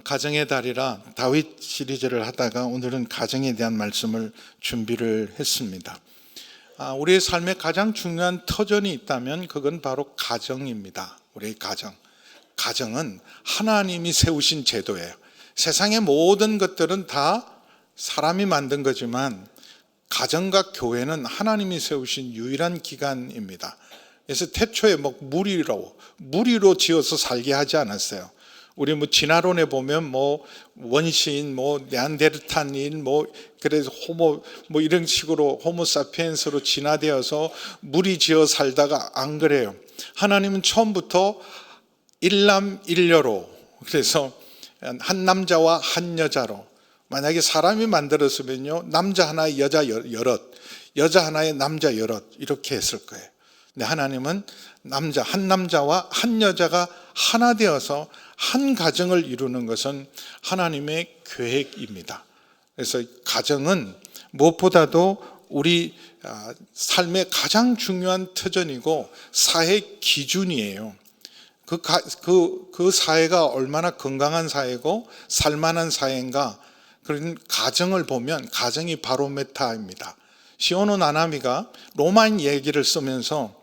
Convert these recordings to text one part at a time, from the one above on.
가정의 달이라 다윗 시리즈를 하다가 오늘은 가정에 대한 말씀을 준비를 했습니다. 우리의 삶에 가장 중요한 터전이 있다면 그건 바로 가정입니다. 우리의 가정. 가정은 하나님이 세우신 제도예요. 세상의 모든 것들은 다 사람이 만든 거지만 가정과 교회는 하나님이 세우신 유일한 기관입니다. 그래서 태초에 무리로 지어서 살게 하지 않았어요. 우리 진화론에 보면 원시인, 네안데르탈인, 그래서 호모, 이런 식으로 호모사피엔스로 진화되어서 무리 지어 살다가 안 그래요. 하나님은 처음부터 일남일녀로, 그래서 한 남자와 한 여자로, 만약에 사람이 만들었으면요, 남자 하나에 여자 여럿, 여자 하나에 남자 여럿, 이렇게 했을 거예요. 근데 하나님은 한 남자와 한 여자가 하나 되어서 한 가정을 이루는 것은 하나님의 계획입니다. 그래서 가정은 무엇보다도 우리 삶의 가장 중요한 터전이고 사회 기준이에요. 그 사회가 얼마나 건강한 사회고 살만한 사회인가, 그런 가정을 보면 가정이 바로메타입니다. 시오노 나나미가 로마인 얘기를 쓰면서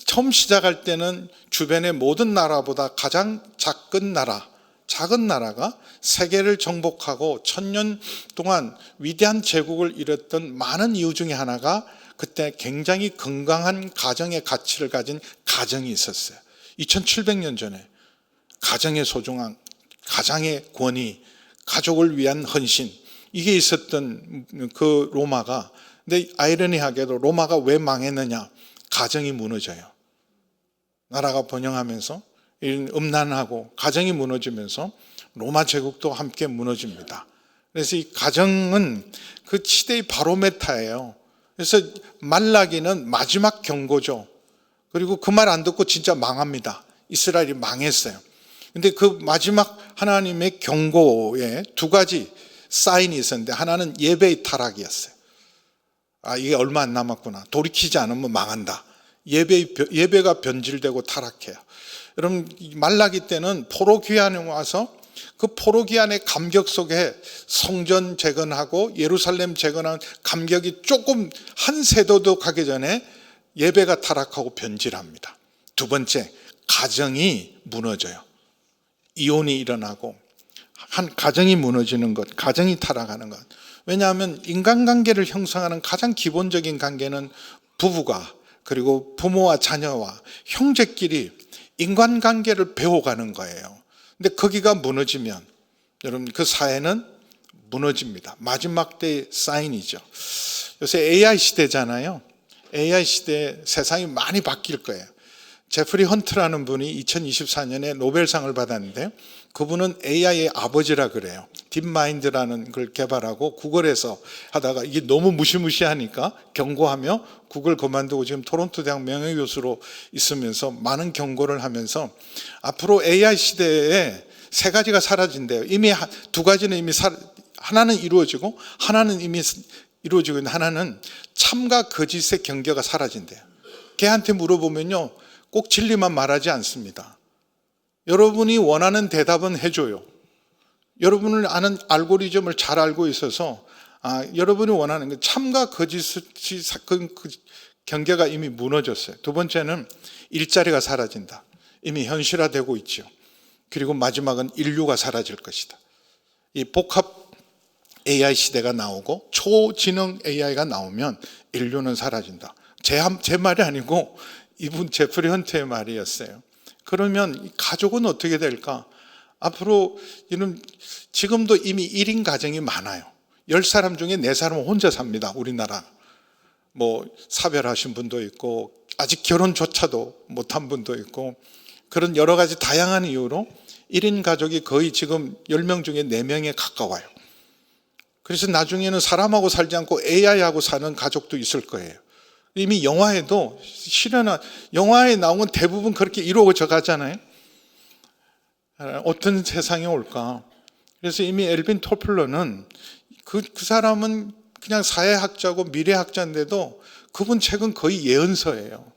처음 시작할 때는 주변의 모든 나라보다 가장 작은 나라가 세계를 정복하고 1000년 동안 위대한 제국을 이뤘던 많은 이유 중에 하나가 그때 굉장히 건강한 가정의 가치를 가진 가정이 있었어요. 2700년 전에 가정의 소중함, 가정의 권위, 가족을 위한 헌신, 이게 있었던 그 로마가, 근데 아이러니하게도 로마가 왜 망했느냐? 가정이 무너져요. 나라가 번영하면서 음란하고 가정이 무너지면서 로마 제국도 함께 무너집니다. 그래서 이 가정은 그 시대의 바로메타예요. 그래서 말라기는 마지막 경고죠. 그리고 그 말 안 듣고 진짜 망합니다. 이스라엘이 망했어요. 근데 그 마지막 하나님의 경고에 두 가지 사인이 있었는데, 하나는 예배의 타락이었어요. 이게 얼마 안 남았구나. 돌이키지 않으면 망한다. 예배가 변질되고 타락해요. 여러분, 말라기 때는 포로귀환에 와서 그 포로귀환의 감격 속에 성전 재건하고 예루살렘 재건한 감격이 조금 한 세도도 가기 전에 예배가 타락하고 변질합니다. 두 번째, 가정이 무너져요. 이혼이 일어나고 한 가정이 무너지는 것, 가정이 타락하는 것. 왜냐하면 인간관계를 형성하는 가장 기본적인 관계는 부부가, 그리고 부모와 자녀와 형제끼리 인간관계를 배워가는 거예요. 근데 거기가 무너지면 여러분, 그 사회는 무너집니다. 마지막 때의 사인이죠. 요새 AI 시대잖아요. AI 시대에 세상이 많이 바뀔 거예요. 제프리 헌트라는 분이 2024년에 노벨상을 받았는데, 그분은 AI의 아버지라 그래요. 딥마인드라는 걸 개발하고 구글에서 하다가 이게 너무 무시무시하니까 경고하며 구글 그만두고 지금 토론토 대학 명예교수로 있으면서 많은 경고를 하면서 앞으로 AI 시대에 세 가지가 사라진대요. 이미 두 가지는 하나는 이루어지고 하나는 이미 이루어지고 있는, 하나는 참과 거짓의 경계가 사라진대요. 걔한테 물어보면요, 꼭 진리만 말하지 않습니다. 여러분이 원하는 대답은 해줘요. 여러분을 아는 알고리즘을 잘 알고 있어서 여러분이 원하는 게 참과 거짓의 그 경계가 이미 무너졌어요. 두 번째는 일자리가 사라진다. 이미 현실화되고 있죠. 그리고 마지막은 인류가 사라질 것이다. 이 복합 AI 시대가 나오고 초지능 AI가 나오면 인류는 사라진다. 제 말이 아니고 이분 제프리 헌트의 말이었어요. 그러면 가족은 어떻게 될까? 앞으로 지금도 이미 1인 가정이 많아요. 10사람 중에 4사람은 혼자 삽니다. 우리나라. 사별하신 분도 있고 아직 결혼조차도 못한 분도 있고, 그런 여러 가지 다양한 이유로 1인 가족이 거의 지금 10명 중에 4명에 가까워요. 그래서 나중에는 사람하고 살지 않고 AI하고 사는 가족도 있을 거예요. 이미 영화에도 영화에 나온 건 대부분 그렇게 이루어져 가잖아요. 어떤 세상이 올까? 그래서 이미 엘빈 토플러는 그 사람은 그냥 사회학자고 미래학자인데도 그분 책은 거의 예언서예요.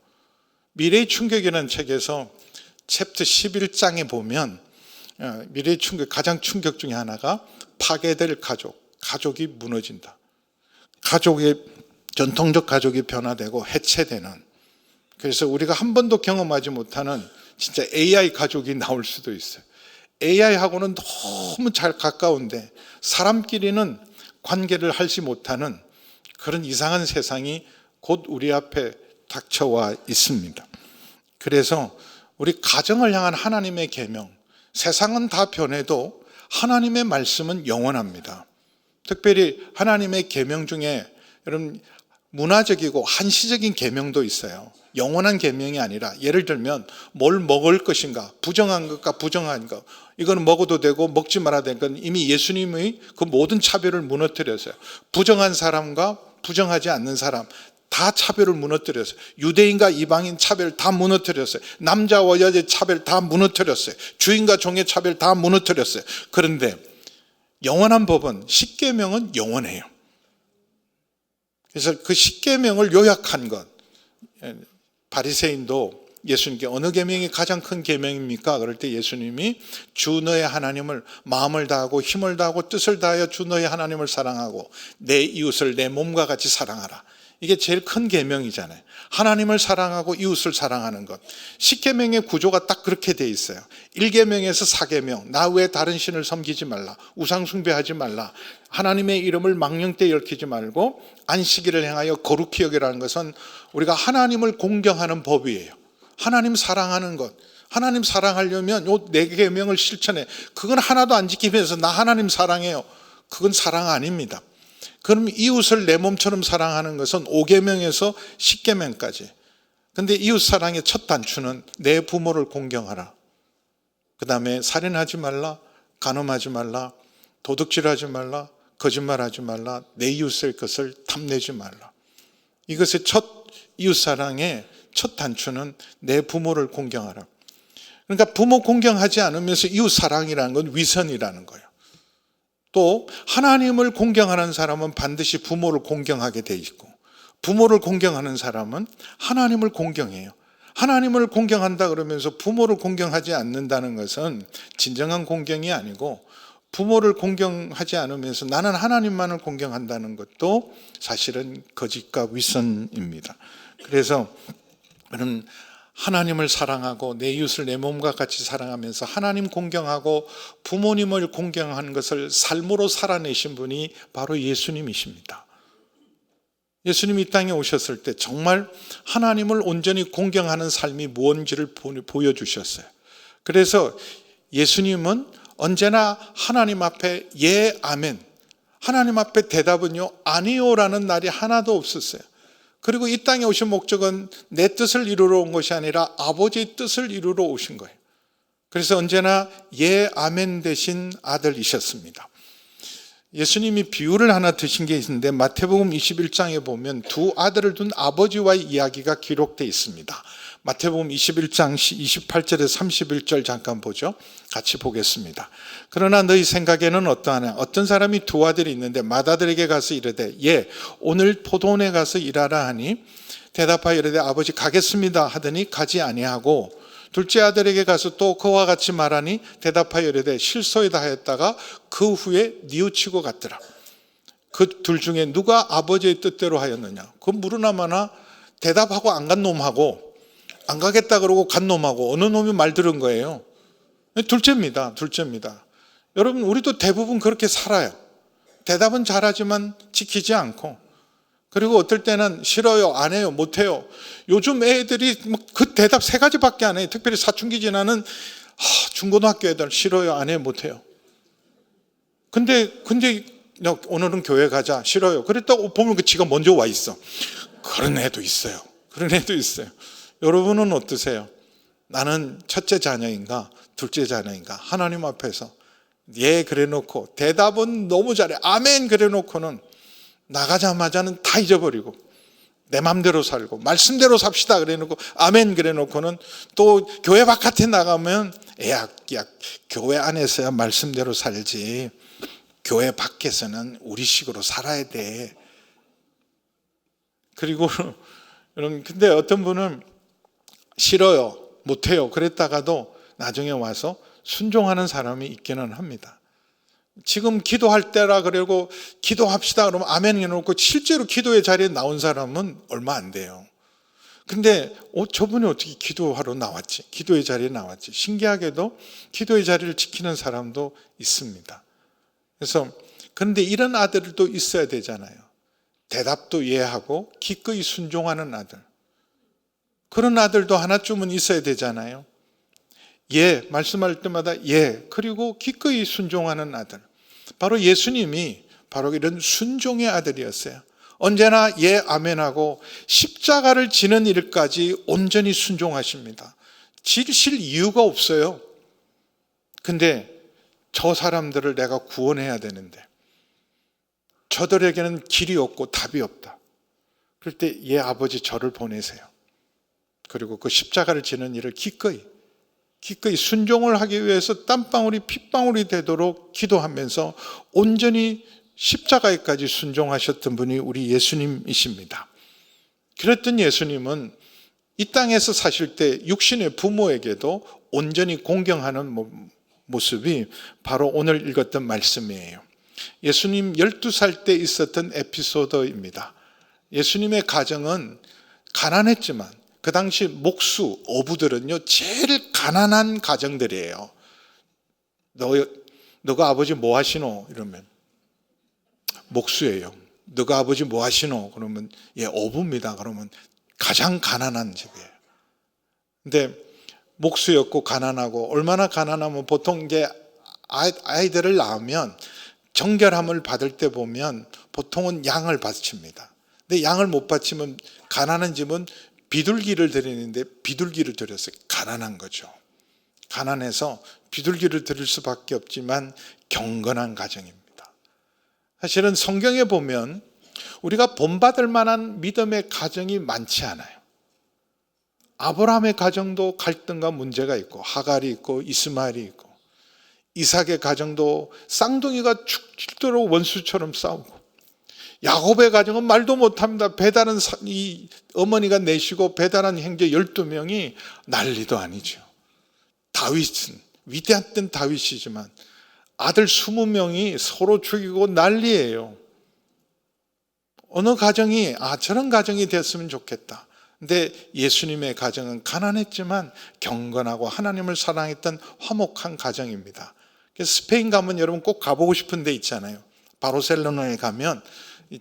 미래의 충격이라는 책에서 챕터 11장에 보면 미래의 가장 충격 중에 하나가 파괴될 가족이 무너진다. 전통적 가족이 변화되고 해체되는, 그래서 우리가 한 번도 경험하지 못하는 진짜 AI 가족이 나올 수도 있어요. AI하고는 너무 잘 가까운데 사람끼리는 관계를 하지 못하는 그런 이상한 세상이 곧 우리 앞에 닥쳐와 있습니다. 그래서 우리 가정을 향한 하나님의 계명, 세상은 다 변해도 하나님의 말씀은 영원합니다. 특별히 하나님의 계명 중에 여러분 문화적이고 한시적인 계명도 있어요. 영원한 계명이 아니라, 예를 들면 뭘 먹을 것인가, 부정한 것과 부정한 것, 이거는 먹어도 되고 먹지 말아야 되는 건 이미 예수님의 그 모든 차별을 무너뜨렸어요. 부정한 사람과 부정하지 않는 사람 다 차별을 무너뜨렸어요. 유대인과 이방인 차별 다 무너뜨렸어요. 남자와 여자의 차별 다 무너뜨렸어요. 주인과 종의 차별 다 무너뜨렸어요. 그런데 영원한 법은, 십계명은 영원해요. 그래서 그 십계명을 요약한 것, 바리새인도 예수님께 어느 계명이 가장 큰 계명입니까? 그럴 때 예수님이 주 너의 하나님을 마음을 다하고 힘을 다하고 뜻을 다하여 주 너의 하나님을 사랑하고 내 이웃을 내 몸과 같이 사랑하라. 이게 제일 큰 계명이잖아요. 하나님을 사랑하고 이웃을 사랑하는 것. 십계명의 구조가 딱 그렇게 돼 있어요. 1계명에서 4계명, 나 외에 다른 신을 섬기지 말라, 우상 숭배하지 말라, 하나님의 이름을 망령되이 얽히지 말고 안식일을 행하여 거룩히 여기라는 것은 우리가 하나님을 공경하는 법이에요. 하나님 사랑하는 것. 하나님 사랑하려면 요 4계명을 실천해. 그건 하나도 안 지키면서 나 하나님 사랑해요, 그건 사랑 아닙니다. 그럼 이웃을 내 몸처럼 사랑하는 것은 5계명에서 10계명까지. 근데 이웃 사랑의 첫 단추는 내 부모를 공경하라. 그 다음에 살인하지 말라, 간음하지 말라, 도둑질하지 말라, 거짓말하지 말라, 내 이웃의 것을 탐내지 말라. 이것의 이웃 사랑의 첫 단추는 내 부모를 공경하라. 그러니까 부모 공경하지 않으면서 이웃 사랑이라는 건 위선이라는 거예요. 또 하나님을 공경하는 사람은 반드시 부모를 공경하게 돼 있고, 부모를 공경하는 사람은 하나님을 공경해요. 하나님을 공경한다 그러면서 부모를 공경하지 않는다는 것은 진정한 공경이 아니고, 부모를 공경하지 않으면서 나는 하나님만을 공경한다는 것도 사실은 거짓과 위선입니다. 그래서 그런 하나님을 사랑하고 내 이웃을 내 몸과 같이 사랑하면서 하나님 공경하고 부모님을 공경하는 것을 삶으로 살아내신 분이 바로 예수님이십니다. 예수님이 이 땅에 오셨을 때 정말 하나님을 온전히 공경하는 삶이 무엇인지를 보여주셨어요. 그래서 예수님은 언제나 하나님 앞에 예, 아멘, 하나님 앞에 대답은요 아니요라는 날이 하나도 없었어요. 그리고 이 땅에 오신 목적은 내 뜻을 이루러 온 것이 아니라 아버지의 뜻을 이루러 오신 거예요. 그래서 언제나 예, 아멘 되신 아들이셨습니다. 예수님이 비유를 하나 드신 게 있는데 마태복음 21장에 보면 두 아들을 둔 아버지와의 이야기가 기록되어 있습니다. 마태복음 21장 28절에서 31절 잠깐 보죠. 같이 보겠습니다. 그러나 너희 생각에는 어떠하냐? 어떤 사람이 두 아들이 있는데 맏아들에게 가서 이르되 예, 오늘 포도원에 가서 일하라 하니 대답하여 이르되 아버지 가겠습니다 하더니 가지 아니하고, 둘째 아들에게 가서 또 그와 같이 말하니 대답하여 이르되 실소이다 하였다가 그 후에 뉘우치고 갔더라. 그 둘 중에 누가 아버지의 뜻대로 하였느냐? 그 물으나 마나 대답하고 안 간 놈하고 안 가겠다 그러고 간 놈하고 어느 놈이 말 들은 거예요? 둘째입니다. 여러분, 우리도 대부분 그렇게 살아요. 대답은 잘하지만 지키지 않고, 그리고 어떨 때는 싫어요, 안 해요, 못 해요. 요즘 애들이 그 대답 3가지밖에 안 해요. 특별히 사춘기 지나는 중고등학교 애들 싫어요, 안 해요, 못 해요. 근데 오늘은 교회 가자, 싫어요. 그랬다고 보면 그 지가 먼저 와 있어. 그런 애도 있어요. 여러분은 어떠세요? 나는 첫째 자녀인가 둘째 자녀인가? 하나님 앞에서 예 그래 놓고 대답은 너무 잘해, 아멘 그래 놓고는 나가자마자는 다 잊어버리고 내 맘대로 살고 말씀대로 삽시다 그래 놓고 아멘 그래 놓고는 또 교회 바깥에 나가면 야 교회 안에서야 말씀대로 살지 교회 밖에서는 우리식으로 살아야 돼. 그리고 여러분, 근데 어떤 분은 싫어요, 못해요 그랬다가도 나중에 와서 순종하는 사람이 있기는 합니다. 지금 기도할 때라 그러고 기도합시다 그러면 아멘 해놓고 실제로 기도의 자리에 나온 사람은 얼마 안 돼요. 근데 저분이 어떻게 기도하러 나왔지? 기도의 자리에 나왔지? 신기하게도 기도의 자리를 지키는 사람도 있습니다. 그래서 그런데 이런 아들도 있어야 되잖아요. 대답도 이해하고 기꺼이 순종하는 아들. 그런 아들도 하나쯤은 있어야 되잖아요. 예, 말씀할 때마다 예, 그리고 기꺼이 순종하는 아들. 바로 예수님이 바로 이런 순종의 아들이었어요. 언제나 예, 아멘하고 십자가를 지는 일까지 온전히 순종하십니다. 지실 이유가 없어요. 근데 저 사람들을 내가 구원해야 되는데 저들에게는 길이 없고 답이 없다. 그럴 때 예, 아버지 저를 보내세요. 그리고 그 십자가를 지는 일을 기꺼이 순종을 하기 위해서 땀방울이 핏방울이 되도록 기도하면서 온전히 십자가에까지 순종하셨던 분이 우리 예수님이십니다. 그랬던 예수님은 이 땅에서 사실 때 육신의 부모에게도 온전히 공경하는 모습이 바로 오늘 읽었던 말씀이에요. 예수님 12살 때 있었던 에피소드입니다. 예수님의 가정은 가난했지만 그 당시 목수, 어부들은요 제일 가난한 가정들이에요. 너가 아버지 뭐 하시노? 이러면 목수예요. 너가 아버지 뭐 하시노? 그러면 예, 어부입니다. 그러면 가장 가난한 집이에요. 근데 목수였고 가난하고 얼마나 가난하면 보통 이제 아이들을 낳으면 정결함을 받을 때 보면 보통은 양을 바칩니다. 근데 양을 못 바치면 가난한 집은 비둘기를 드리는데 비둘기를 드렸어요. 가난한 거죠. 가난해서 비둘기를 드릴 수밖에 없지만 경건한 가정입니다. 사실은 성경에 보면 우리가 본받을 만한 믿음의 가정이 많지 않아요. 아브라함의 가정도 갈등과 문제가 있고 하갈이 있고 이스마엘이 있고 이삭의 가정도 쌍둥이가 죽도록 원수처럼 싸우고 야곱의 가정은 말도 못합니다. 배다른 이 어머니가 내시고 배다른 형제 12명이 난리도 아니죠. 다윗은 위대했던 다윗이지만 아들 20명이 서로 죽이고 난리예요. 어느 가정이 저런 가정이 됐으면 좋겠다. 근데 예수님의 가정은 가난했지만 경건하고 하나님을 사랑했던 화목한 가정입니다. 그래서 스페인 가면 여러분 꼭 가보고 싶은 데 있잖아요. 바르셀로나에 가면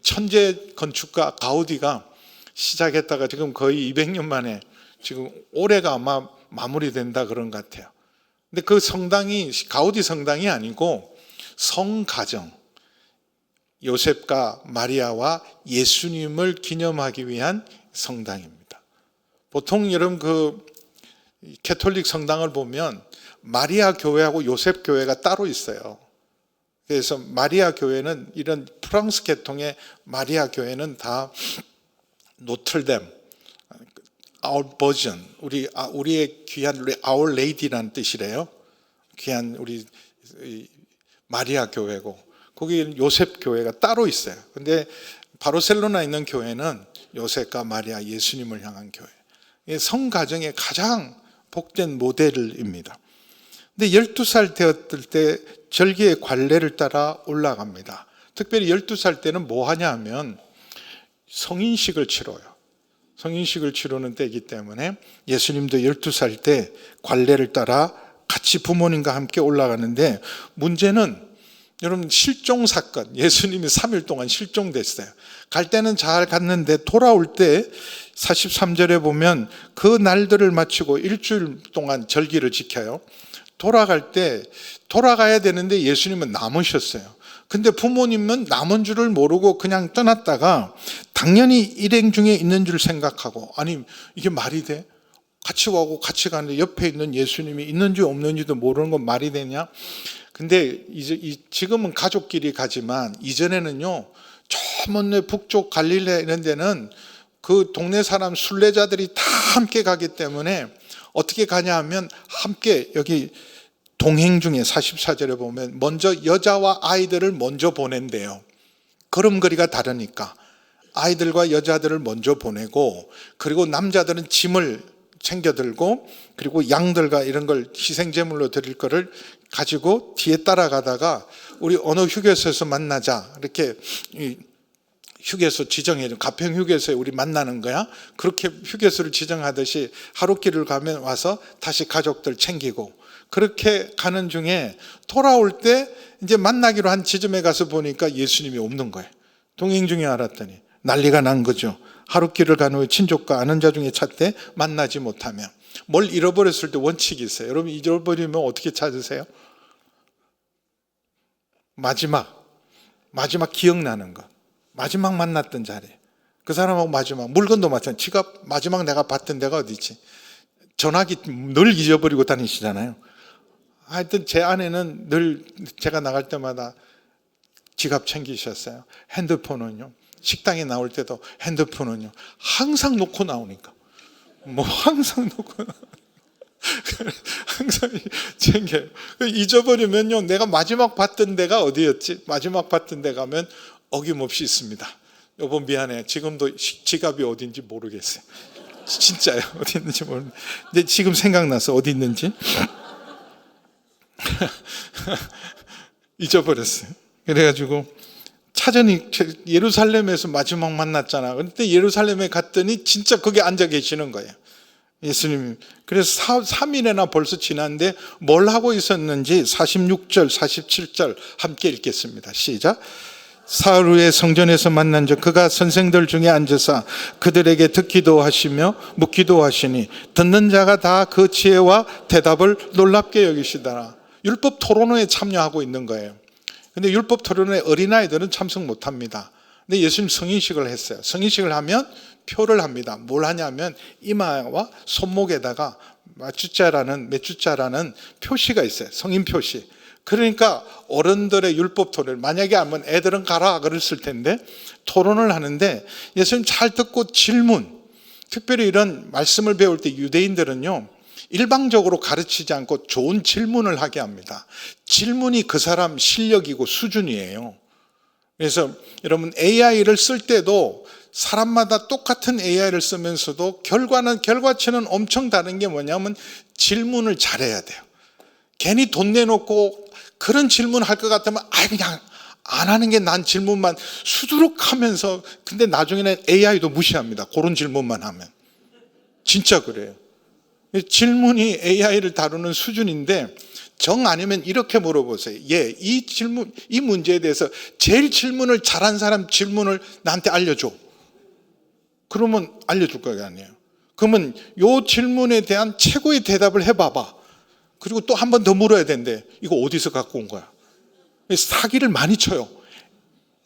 천재 건축가 가우디가 시작했다가 지금 거의 200년 만에 지금 올해가 아마 마무리된다 그런 것 같아요. 근데 그 성당이 가우디 성당이 아니고 성가정, 요셉과 마리아와 예수님을 기념하기 위한 성당입니다. 보통 여러분 그 캐톨릭 성당을 보면 마리아 교회하고 요셉 교회가 따로 있어요. 그래서 마리아 교회는 이런 프랑스 계통의 마리아 교회는 다 노틀댐, Our Virgin, 우리의 귀한 우리 Our Lady라는 뜻이래요. 귀한 우리 마리아 교회고 거기 요셉 교회가 따로 있어요. 근데 바르셀로나에 있는 교회는 요셉과 마리아 예수님을 향한 교회. 성가정의 가장 복된 모델입니다. 근데 12살 되었을 때 절기의 관례를 따라 올라갑니다. 특별히 12살 때는 뭐 하냐 하면 성인식을 치러요. 성인식을 치르는 때이기 때문에 예수님도 12살 때 관례를 따라 같이 부모님과 함께 올라가는데 문제는 여러분 실종 사건, 예수님이 3일 동안 실종됐어요. 갈 때는 잘 갔는데 돌아올 때 43절에 보면 그 날들을 마치고 일주일 동안 절기를 지켜요. 돌아갈 때 돌아가야 되는데 예수님은 남으셨어요. 근데 부모님은 남은 줄을 모르고 그냥 떠났다가 당연히 일행 중에 있는 줄 생각하고 아니 이게 말이 돼? 같이 가고 같이 가는데 옆에 있는 예수님이 있는지 없는지도 모르는 건 말이 되냐? 근데 지금은 가족끼리 가지만 이전에는요 저 먼 북쪽 갈릴레 이런 데는 그 동네 사람 순례자들이 다 함께 가기 때문에 어떻게 가냐 하면 함께 여기 동행 중에 44절에 보면 먼저 여자와 아이들을 먼저 보낸대요. 걸음걸이가 다르니까 아이들과 여자들을 먼저 보내고 그리고 남자들은 짐을 챙겨들고 그리고 양들과 이런 걸 희생제물로 드릴 거를 가지고 뒤에 따라가다가 우리 어느 휴게소에서 만나자 이렇게 휴게소 지정해 가평 휴게소에 우리 만나는 거야. 그렇게 휴게소를 지정하듯이 하루길을 가면 와서 다시 가족들 챙기고 그렇게 가는 중에 돌아올 때 이제 만나기로 한 지점에 가서 보니까 예수님이 없는 거예요. 동행 중에 알았더니 난리가 난 거죠. 하루길을 간 후에 친족과 아는 자 중에 찾되 만나지 못하며 뭘 잃어버렸을 때 원칙이 있어요. 여러분 잃어버리면 어떻게 찾으세요? 마지막 기억나는 것. 마지막 만났던 자리. 그 사람하고 마지막 물건도 마찬가지. 지갑 마지막 내가 봤던 데가 어디지? 전화기 늘 잊어버리고 다니시잖아요. 하여튼 제 아내는 늘 제가 나갈 때마다 지갑 챙기셨어요. 핸드폰은요. 식당에 나올 때도 핸드폰은요. 항상 놓고 나오니까. 항상 놓고 항상 챙겨요. 잊어버리면요. 내가 마지막 봤던 데가 어디였지? 마지막 봤던 데 가면 어김없이 있습니다. 여보 미안해. 지금도 지갑이 어딘지 모르겠어요. 진짜요. 어디 있는지 모르는데. 근데 지금 생각나서 어디 있는지. 잊어버렸어요. 그래가지고 찾으니 예루살렘에서 마지막 만났잖아. 그런데 예루살렘에 갔더니 진짜 거기 앉아 계시는 거예요. 예수님. 그래서 3일이나 벌써 지났는데 뭘 하고 있었는지 46절, 47절 함께 읽겠습니다. 시작. 사흘 후에 성전에서 만난 적 그가 선생들 중에 앉아서 그들에게 듣기도 하시며 묻기도 하시니 듣는 자가 다 그 지혜와 대답을 놀랍게 여기시더라. 율법 토론회에 참여하고 있는 거예요. 근데 율법 토론회 어린아이들은 참석 못합니다. 근데 예수님 성인식을 했어요. 성인식을 하면 표를 합니다. 뭘 하냐면 이마와 손목에다가 몇 주자라는 표시가 있어요. 성인 표시. 그러니까 어른들의 율법 토론을 만약에 하면 애들은 가라 그랬을 텐데 토론을 하는데 예수님 잘 듣고 질문, 특별히 이런 말씀을 배울 때 유대인들은요 일방적으로 가르치지 않고 좋은 질문을 하게 합니다. 질문이 그 사람 실력이고 수준이에요. 그래서 여러분 AI를 쓸 때도 사람마다 똑같은 AI를 쓰면서도 결과치는 엄청 다른 게 뭐냐면 질문을 잘해야 돼요. 괜히 돈 내놓고 그런 질문 할 것 같으면 그냥 안 하는 게 난 질문만 수두룩 하면서 근데 나중에는 AI도 무시합니다. 그런 질문만 하면. 진짜 그래요. 질문이 AI를 다루는 수준인데 정 아니면 이렇게 물어보세요. 이 문제에 대해서 제일 질문을 잘한 사람 질문을 나한테 알려줘. 그러면 알려줄 거가 아니에요. 그러면 이 질문에 대한 최고의 대답을 해봐봐. 그리고 또 한 번 더 물어야 되는데 이거 어디서 갖고 온 거야? 사기를 많이 쳐요.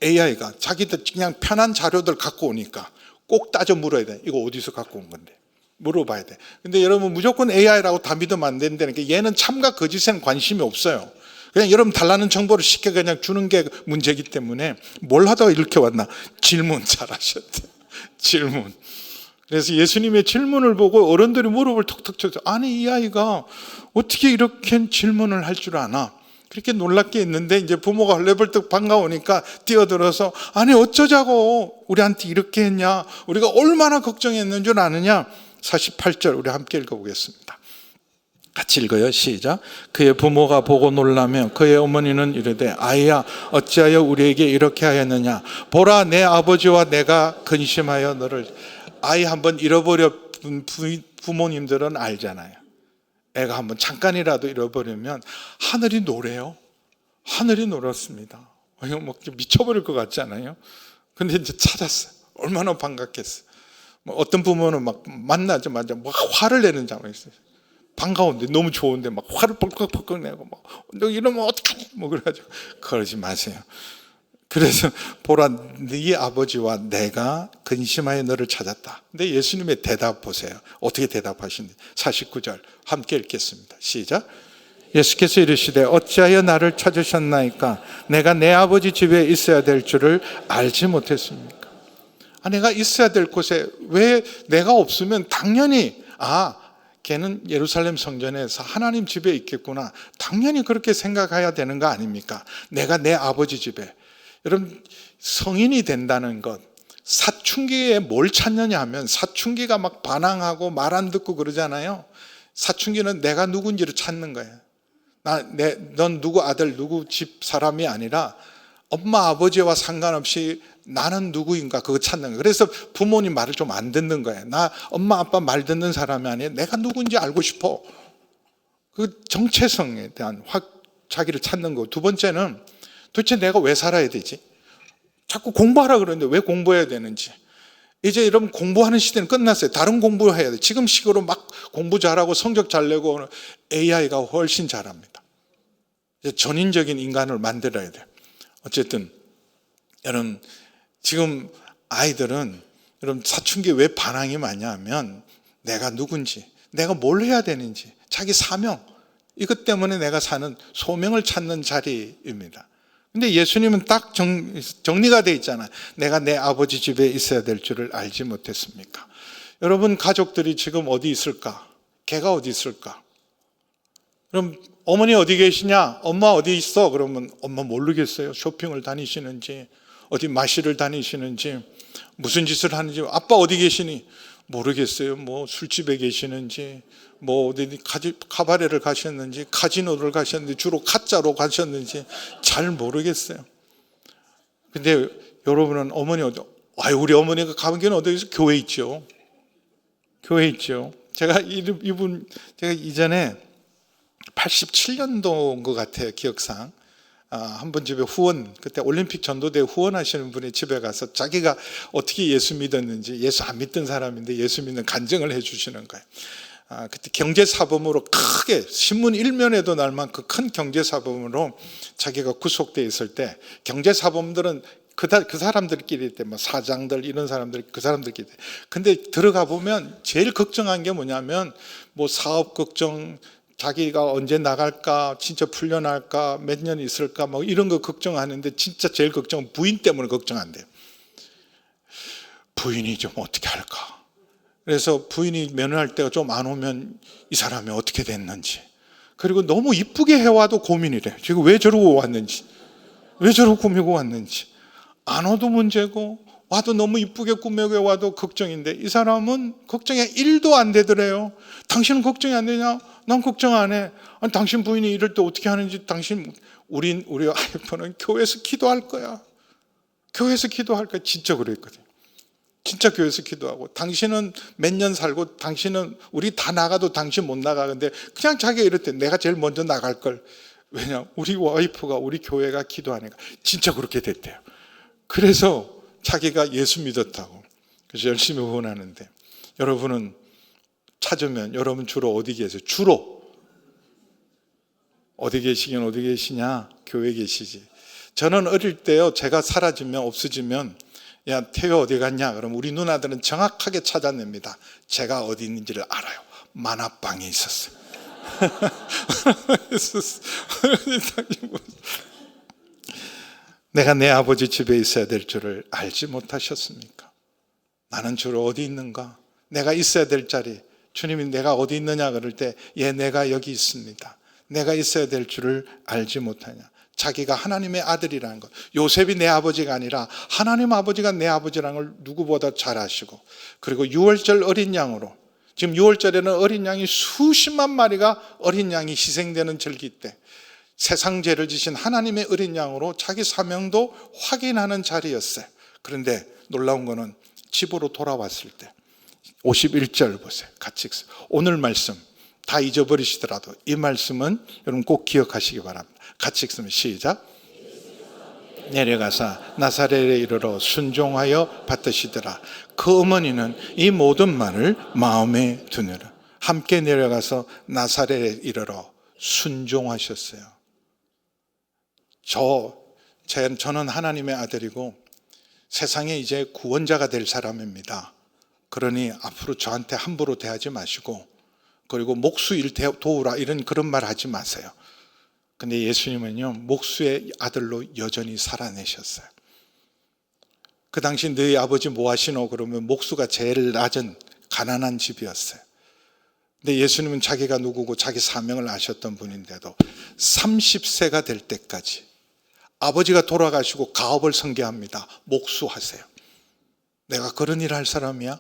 AI가 자기들 그냥 편한 자료들 갖고 오니까 꼭 따져 물어야 돼. 이거 어디서 갖고 온 건데? 물어봐야 돼. 근데 여러분 무조건 AI라고 다 믿으면 안 된다니까. 얘는 참과 거짓에는 관심이 없어요. 그냥 여러분 달라는 정보를 쉽게 그냥 주는 게 문제이기 때문에 뭘 하다가 이렇게 왔나? 질문 잘하셨대. 질문. 그래서 예수님의 질문을 보고 어른들이 무릎을 턱턱 쳐서 아니 이 아이가 어떻게 이렇게 질문을 할 줄 아나? 그렇게 놀랍게 있는데 이제 부모가 헐레벌떡 반가우니까 뛰어들어서 아니 어쩌자고 우리한테 이렇게 했냐? 우리가 얼마나 걱정했는 줄 아느냐? 48절 우리 함께 읽어보겠습니다. 같이 읽어요. 시작. 그의 부모가 보고 놀라며 그의 어머니는 이르되 아이야 어찌하여 우리에게 이렇게 하였느냐? 보라 내 아버지와 내가 근심하여 너를. 아이 한번 잃어버렸던 부모님들은 알잖아요. 애가 한번 잠깐이라도 잃어버리면 하늘이 노래요. 하늘이 노랗습니다. 이거 미쳐버릴 것 같지 않아요? 근데 이제 찾았어요. 얼마나 반갑겠어요. 어떤 부모는 막 만나자마자 막 화를 내는 장면이 있어요. 반가운데 너무 좋은데 막 화를 펄컥펄컥 내고 너 이러면 어떡하니? 그래가지고 그러지 마세요. 그래서 보라 네 아버지와 내가 근심하여 너를 찾았다. 근데 예수님의 대답 보세요. 어떻게 대답하시는지. 49절 함께 읽겠습니다. 시작. 예수께서 이르시되 어찌하여 나를 찾으셨나이까? 내가 내 아버지 집에 있어야 될 줄을 알지 못했습니까? 내가 있어야 될 곳에 왜 내가 없으면 당연히 걔는 예루살렘 성전에서 하나님 집에 있겠구나. 당연히 그렇게 생각해야 되는 거 아닙니까? 내가 내 아버지 집에. 여러분 성인이 된다는 것, 사춘기에 뭘 찾느냐 하면, 사춘기가 막 반항하고 말 안 듣고 그러잖아요. 사춘기는 내가 누군지를 찾는 거예요. 넌 누구 아들, 누구 집 사람이 아니라 엄마 아버지와 상관없이 나는 누구인가 그거 찾는 거예요. 그래서 부모님 말을 좀 안 듣는 거예요. 나 엄마 아빠 말 듣는 사람이 아니에요. 내가 누군지 알고 싶어. 그 정체성에 대한 자기를 찾는 거. 두 번째는 도대체 내가 왜 살아야 되지? 자꾸 공부하라 그러는데 왜 공부해야 되는지. 이제 여러분 공부하는 시대는 끝났어요. 다른 공부해야 돼. 지금 식으로 막 공부 잘하고 성적 잘 내고 AI가 훨씬 잘합니다. 이제 전인적인 인간을 만들어야 돼요. 어쨌든 여러분 지금 아이들은 여러분 사춘기에 왜 반항이 많냐 하면 내가 누군지, 내가 뭘 해야 되는지, 자기 사명, 이것 때문에 내가 사는 소명을 찾는 자리입니다. 근데 예수님은 딱 정리가 돼 있잖아요. 내가 내 아버지 집에 있어야 될 줄을 알지 못했습니까? 여러분 가족들이 지금 어디 있을까? 걔가 어디 있을까? 그럼 어머니 어디 계시냐? 엄마 어디 있어? 그러면 엄마 모르겠어요. 쇼핑을 다니시는지, 어디 마시를 다니시는지, 무슨 짓을 하는지. 아빠 어디 계시니? 모르겠어요. 뭐 술집에 계시는지, 뭐 어디 카바레를 가셨는지, 카지노를 가셨는지, 주로 카자로 가셨는지 잘 모르겠어요. 근데 여러분은 어머니 어디? 우리 어머니가 가는 게 어디 있어? 교회 있죠. 교회 있죠. 제가 이전에 87년도인 것 같아요, 기억상. 한 번 집에 그때 올림픽 전도대 후원하시는 분의 집에 가서 자기가 어떻게 예수 믿었는지, 예수 안 믿던 사람인데 예수 믿는 간증을 해주시는 거예요. 그때 경제사범으로 크게 신문 1면에도 날 만큼 큰 경제사범으로 자기가 구속되어 있을 때, 경제사범들은 그 사람들끼리 때 뭐 사장들 이런 사람들 그 사람들끼리. 근데 들어가 보면 제일 걱정한 게 뭐냐면 뭐 사업 걱정, 자기가 언제 나갈까, 진짜 풀려날까, 몇 년 있을까, 뭐 이런 거 걱정하는데 진짜 제일 걱정은 부인 때문에 걱정한대요. 부인이 좀 어떻게 할까? 그래서 부인이 면회할 때가 좀 안 오면 이 사람이 어떻게 됐는지, 그리고 너무 이쁘게 해와도 고민이래. 지금 왜 저러고 왔는지, 왜 저러고 꾸미고 왔는지. 안 와도 문제고 와도 너무 이쁘게 꾸미고 와도 걱정인데, 이 사람은 걱정이 1도 안 되더래요. 당신은 걱정이 안 되냐? 난 걱정 안 해. 아니, 당신 부인이 이럴 때 어떻게 하는지 우리 와이프는 교회에서 기도할 거야. 교회에서 기도할 거야. 진짜 그랬거든. 진짜 교회에서 기도하고, 당신은 몇 년 살고, 당신은 우리 다 나가도 당신 못 나가. 근데 그냥 자기가 이럴 때 내가 제일 먼저 나갈 걸. 왜냐? 우리 와이프가, 우리 교회가 기도하니까. 진짜 그렇게 됐대요. 그래서 자기가 예수 믿었다고. 그래서 열심히 후원하는데, 여러분은 찾으면 여러분 주로 어디 계세요? 주로 어디 계시긴 어디 계시냐? 교회 계시지. 저는 어릴 때요, 제가 사라지면, 없어지면, 야 태효 어디 갔냐? 그럼 우리 누나들은 정확하게 찾아냅니다. 제가 어디 있는지를 알아요. 만화방에 있었어요. 내가 내 아버지 집에 있어야 될 줄을 알지 못하셨습니까? 나는 주로 어디 있는가? 내가 있어야 될 자리, 주님이 내가 어디 있느냐 그럴 때, 내가 여기 있습니다. 내가 있어야 될 줄을 알지 못하냐. 자기가 하나님의 아들이라는 것, 요셉이 내 아버지가 아니라 하나님 아버지가 내 아버지라는 걸 누구보다 잘 아시고, 그리고 유월절 어린 양으로, 지금 유월절에는 어린 양이 수십만 마리가 어린 양이 희생되는 절기 때 세상 죄를 지신 하나님의 어린 양으로 자기 사명도 확인하는 자리였어요. 그런데 놀라운 거는 집으로 돌아왔을 때 51절 보세요. 같이 읽어요. 오늘 말씀 다 잊어버리시더라도 이 말씀은 여러분 꼭 기억하시기 바랍니다. 같이 읽으면 시작. 내려가사 나사렛에 이르러 순종하여 받으시더라. 그 어머니는 이 모든 말을 마음에 두느라 함께 내려가서 나사렛에 이르러 순종하셨어요. 저는 하나님의 아들이고 세상에 이제 구원자가 될 사람입니다. 그러니 앞으로 저한테 함부로 대하지 마시고, 그리고 목수일 도우라 이런 그런 말 하지 마세요. 근데 예수님은요, 목수의 아들로 여전히 살아내셨어요. 그 당시 너희 아버지 뭐 하시노? 그러면 목수가 제일 낮은 가난한 집이었어요. 근데 예수님은 자기가 누구고 자기 사명을 아셨던 분인데도 30세가 될 때까지 아버지가 돌아가시고 가업을 성계합니다. 목수하세요. 내가 그런 일을 할 사람이야?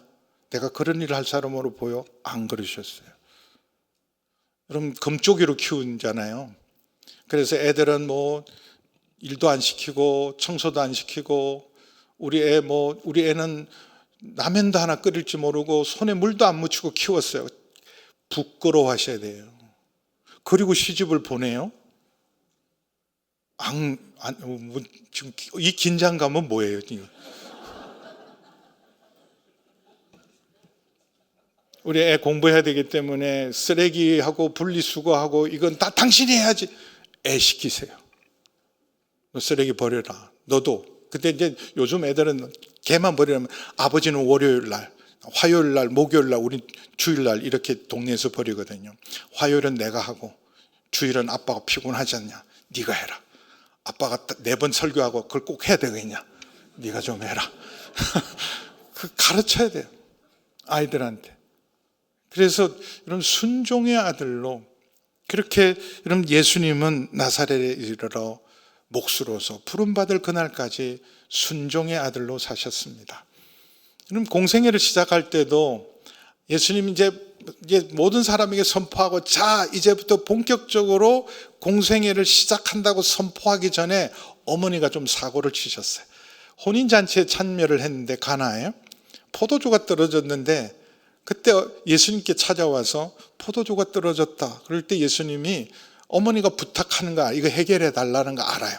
내가 그런 일을 할 사람으로 보여? 안 그러셨어요. 여러분, 금쪽이로 키운잖아요. 그래서 애들은 뭐 일도 안 시키고 청소도 안 시키고, 우리 애는 라면도 하나 끓일지 모르고 손에 물도 안 묻히고 키웠어요. 부끄러워하셔야 돼요. 그리고 시집을 보내요. 지금 이 긴장감은 뭐예요? 우리 애 공부해야 되기 때문에 쓰레기하고 분리수거하고 이건 다 당신이 해야지. 애 시키세요. 너 쓰레기 버려라. 너도. 근데 이제 요즘 애들은 걔만 버리면 아버지는 월요일 날, 화요일 날, 목요일 날, 우리 주일 날 이렇게 동네에서 버리거든요. 화요일은 내가 하고 주일은 아빠가 피곤하지 않냐? 네가 해라. 아빠가 4번 설교하고 그걸 꼭 해야 되겠냐? 네가 좀 해라. 가르쳐야 돼요. 아이들한테. 그래서 이런 순종의 아들로, 그렇게 여러분, 예수님은 나사렛에 이르러 목수로서 부름받을 그날까지 순종의 아들로 사셨습니다. 그럼 공생애를 시작할 때도 예수님이 이제 모든 사람에게 선포하고, 자, 이제부터 본격적으로 공생애를 시작한다고 선포하기 전에 어머니가 좀 사고를 치셨어요. 혼인잔치에 참여를 했는데 가나에 포도주가 떨어졌는데, 그때 예수님께 찾아와서 포도주가 떨어졌다. 그럴 때 예수님이 어머니가 부탁하는 거, 이거 해결해 달라는 거 알아요.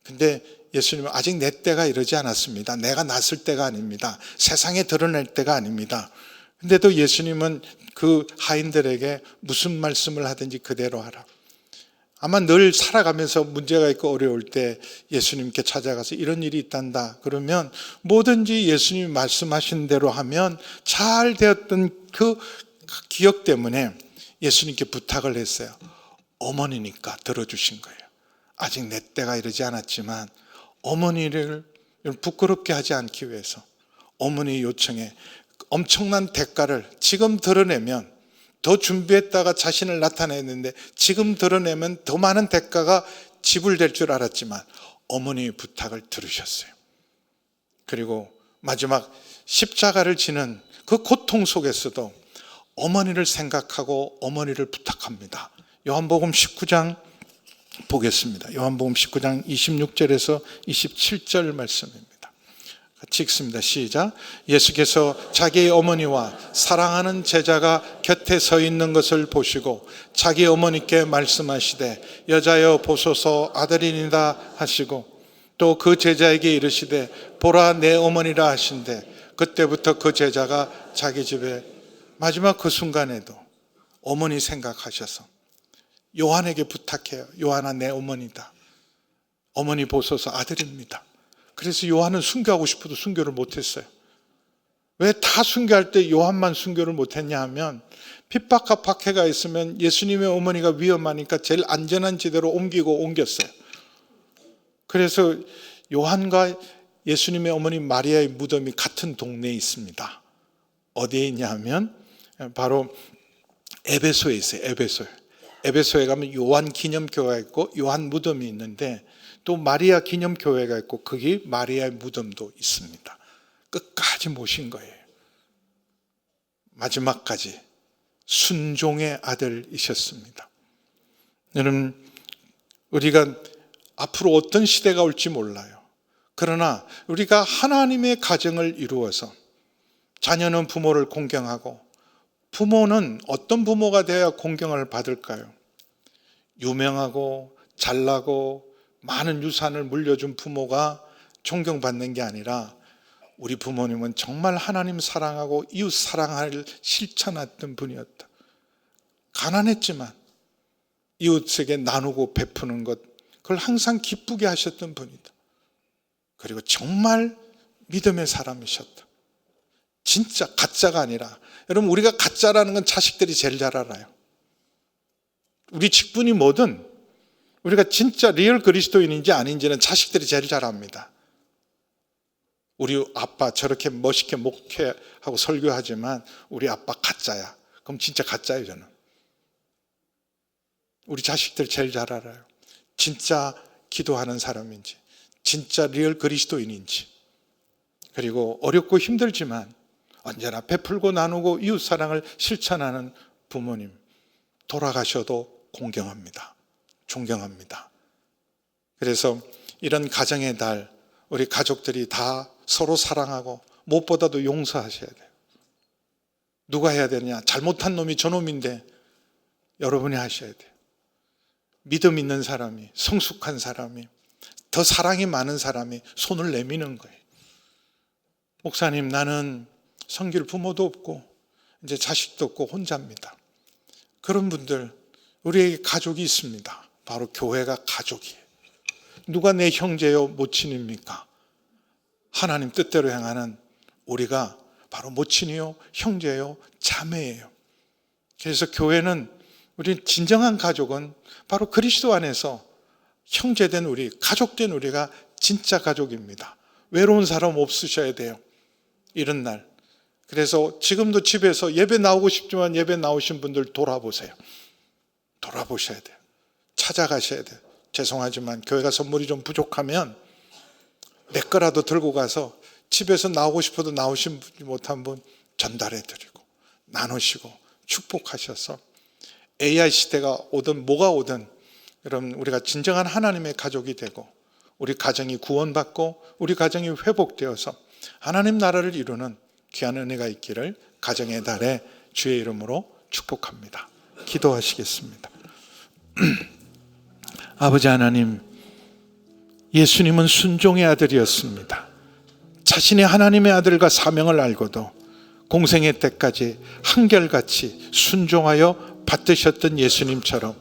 근데 예수님은 아직 내 때가 이르지 않았습니다. 내가 낳았을 때가 아닙니다. 세상에 드러낼 때가 아닙니다. 근데도 예수님은 그 하인들에게 무슨 말씀을 하든지 그대로 하라. 아마 늘 살아가면서 문제가 있고 어려울 때 예수님께 찾아가서 이런 일이 있단다 그러면 뭐든지 예수님이 말씀하신 대로 하면 잘 되었던 그 기억 때문에 예수님께 부탁을 했어요. 어머니니까 들어주신 거예요. 아직 내 때가 이르지 않았지만 어머니를 부끄럽게 하지 않기 위해서 어머니 요청에 엄청난 대가를 지금 드러내면, 더 준비했다가 자신을 나타냈는데 지금 드러내면 더 많은 대가가 지불될 줄 알았지만 어머니의 부탁을 들으셨어요. 그리고 마지막 십자가를 지는 그 고통 속에서도 어머니를 생각하고 어머니를 부탁합니다. 요한복음 19장 보겠습니다. 요한복음 19장 26절에서 27절 말씀입니다. 같이 읽습니다. 시작. 예수께서 자기의 어머니와 사랑하는 제자가 곁에 서 있는 것을 보시고 자기 어머니께 말씀하시되 여자여 보소서 아들이니다 하시고, 또 그 제자에게 이르시되 보라 내 어머니라 하신대, 그때부터 그 제자가 자기 집에, 마지막 그 순간에도 어머니 생각하셔서 요한에게 부탁해요. 요한아, 내 어머니다. 어머니 보소서 아들입니다. 그래서 요한은 순교하고 싶어도 순교를 못했어요. 왜 다 순교할 때 요한만 순교를 못했냐 하면, 핍박과 박해가 있으면 예수님의 어머니가 위험하니까 제일 안전한 지대로 옮겼어요. 그래서 요한과 예수님의 어머니 마리아의 무덤이 같은 동네에 있습니다. 어디에 있냐 하면 바로 에베소에 있어요. 에베소에 가면 요한 기념교회가 있고 요한 무덤이 있는데, 또 마리아 기념교회가 있고 거기 마리아의 무덤도 있습니다. 끝까지 모신 거예요. 마지막까지 순종의 아들이셨습니다. 여러분, 우리가 앞으로 어떤 시대가 올지 몰라요. 그러나 우리가 하나님의 가정을 이루어서 자녀는 부모를 공경하고, 부모는 어떤 부모가 되어야 공경을 받을까요? 유명하고 잘나고 많은 유산을 물려준 부모가 존경받는 게 아니라, 우리 부모님은 정말 하나님 사랑하고 이웃 사랑을 실천했던 분이었다. 가난했지만 이웃에게 나누고 베푸는 것, 그걸 항상 기쁘게 하셨던 분이다. 그리고 정말 믿음의 사람이셨다. 진짜 가짜가 아니라, 여러분, 우리가 가짜라는 건 자식들이 제일 잘 알아요. 우리 직분이 뭐든 우리가 진짜 리얼 그리스도인인지 아닌지는 자식들이 제일 잘 압니다. 우리 아빠 저렇게 멋있게 목회하고 설교하지만 우리 아빠 가짜야. 그럼 진짜 가짜예요, 저는. 우리 자식들 제일 잘 알아요. 진짜 기도하는 사람인지, 진짜 리얼 그리스도인인지. 그리고 어렵고 힘들지만 언제나 베풀고 나누고 이웃사랑을 실천하는 부모님, 돌아가셔도 공경합니다. 존경합니다. 그래서 이런 가정의 달, 우리 가족들이 다 서로 사랑하고 무엇보다도 용서하셔야 돼요. 누가 해야 되느냐? 잘못한 놈이 저놈인데 여러분이 하셔야 돼요. 믿음 있는 사람이, 성숙한 사람이, 더 사랑이 많은 사람이 손을 내미는 거예요. 목사님, 나는 섬길 부모도 없고 이제 자식도 없고 혼자입니다. 그런 분들, 우리에게 가족이 있습니다. 바로 교회가 가족이에요. 누가 내 형제요 모친입니까? 하나님 뜻대로 행하는 우리가 바로 모친이요 형제요 자매예요. 그래서 교회는, 우리 진정한 가족은 바로 그리스도 안에서 형제된 우리, 가족된 우리가 진짜 가족입니다. 외로운 사람 없으셔야 돼요, 이런 날. 그래서 지금도 집에서 예배 나오고 싶지만 예배 나오신 분들 돌아보세요. 돌아보셔야 돼요. 찾아가셔야 돼요. 죄송하지만 교회가 선물이 좀 부족하면 몇 거라도 들고 가서 집에서 나오고 싶어도 나오지 못한 분 전달해 드리고 나누시고 축복하셔서 AI 시대가 오든 뭐가 오든 여러분, 우리가 진정한 하나님의 가족이 되고 우리 가정이 구원받고 우리 가정이 회복되어서 하나님 나라를 이루는 귀한 은혜가 있기를 가정의 달에 주의 이름으로 축복합니다. 기도하시겠습니다. 아버지 하나님, 예수님은 순종의 아들이었습니다. 자신의 하나님의 아들과 사명을 알고도 공생의 때까지 한결같이 순종하여 받드셨던 예수님처럼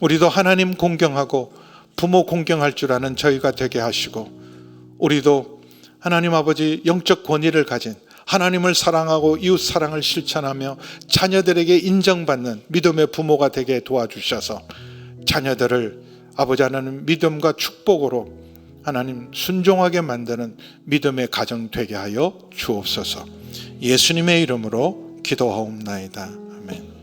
우리도 하나님 공경하고 부모 공경할 줄 아는 저희가 되게 하시고, 우리도 하나님 아버지 영적 권위를 가진 하나님을 사랑하고 이웃 사랑을 실천하며 자녀들에게 인정받는 믿음의 부모가 되게 도와주셔서 자녀들을 아버지 하나님 믿음과 축복으로 하나님 순종하게 만드는 믿음의 가정 되게 하여 주옵소서. 예수님의 이름으로 기도하옵나이다. 아멘.